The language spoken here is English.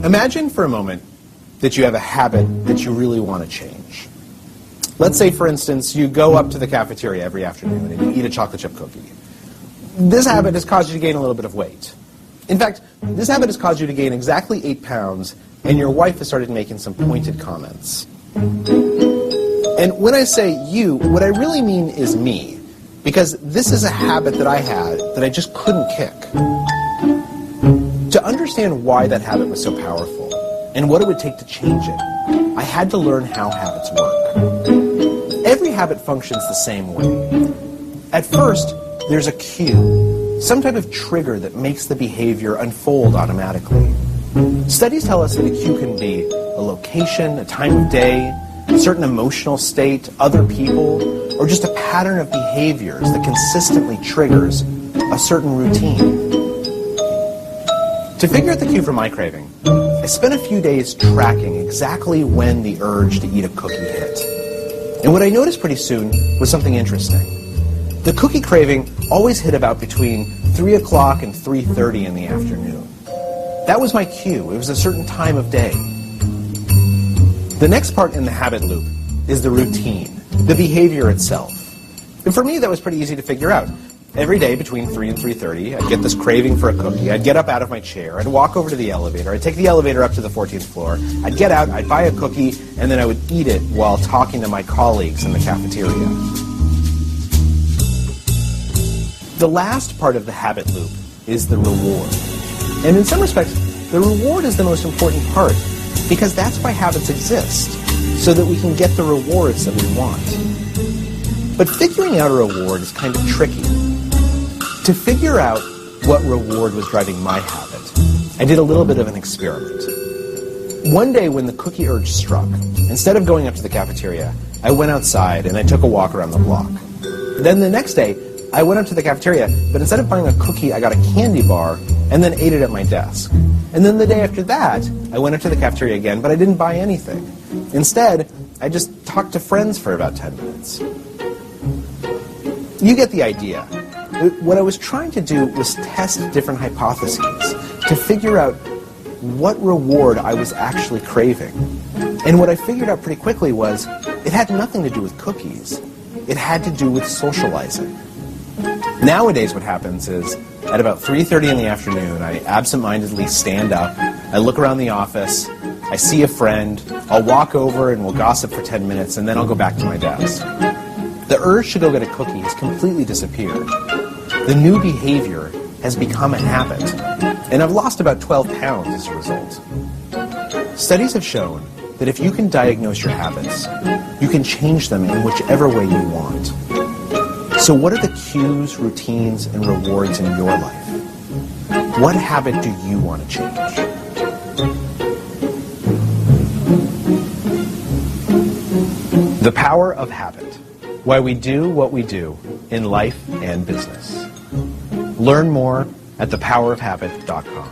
Imagine for a moment that you have a habit that you really want to change. Let's say, for instance, you go up to the cafeteria every afternoon and you eat a chocolate chip cookie. This habit has caused you to gain a little bit of weight. In fact, this habit has caused you to gain exactly 8 pounds, and your wife has started making some pointed comments. And when I say you, what I really mean is me, because this is a habit that I had that I just couldn't kick. To understand why that habit was so powerful and what it would take to change it, I had to learn how habits work. Every habit functions the same way. At first, there's a cue, some type of trigger that makes the behavior unfold automatically. Studies tell us that a cue can be a location, a time of day, a certain emotional state, other people, or just a pattern of behaviors that consistently triggers a certain routine. To figure out the cue for my craving, I spent a few days tracking exactly when the urge to eat a cookie hit. And what I noticed pretty soon was something interesting. The cookie craving always hit about between 3 o'clock and 3:30 in the afternoon. That was my cue. It was a certain time of day. The next part in the habit loop is the routine, the behavior itself. And for me, that was pretty easy to figure out. Every day between 3 and 3:30, I'd get this craving for a cookie. I'd get up out of my chair. I'd walk over to the elevator. I'd take the elevator up to the 14th floor. I'd get out. I'd buy a cookie, and then I would eat it while talking to my colleagues in the cafeteria. The last part of the habit loop is the reward. And in some respects, the reward is the most important part, because that's why habits exist, so that we can get the rewards that we want. But figuring out a reward is kind of tricky. To figure out what reward was driving my habit, I did a little bit of an experiment. One day when the cookie urge struck, instead of going up to the cafeteria, I went outside and I took a walk around the block. Then the next day, I went up to the cafeteria, but instead of buying a cookie, I got a candy bar and then ate it at my desk. And then the day after that, I went up to the cafeteria again, but I didn't buy anything. Instead, I just talked to friends for about 10 minutes. You get the idea. What I was trying to do was test different hypotheses to figure out what reward I was actually craving. And what I figured out pretty quickly was it had nothing to do with cookies. It had to do with socializing. Nowadays what happens is at about 3:30 in the afternoon, I absentmindedly stand up, I look around the office, I see a friend, I'll walk over and we'll gossip for 10 minutes and then I'll go back to my desk. The urge to go get a cookie has completely disappeared. The new behavior has become a habit, and I've lost about 12 pounds as a result. Studies have shown that if you can diagnose your habits, you can change them in whichever way you want. So what are the cues, routines, and rewards in your life? What habit do you want to change? The power of habit. Why we do what we do in life and business. Learn more at thepowerofhabit.com.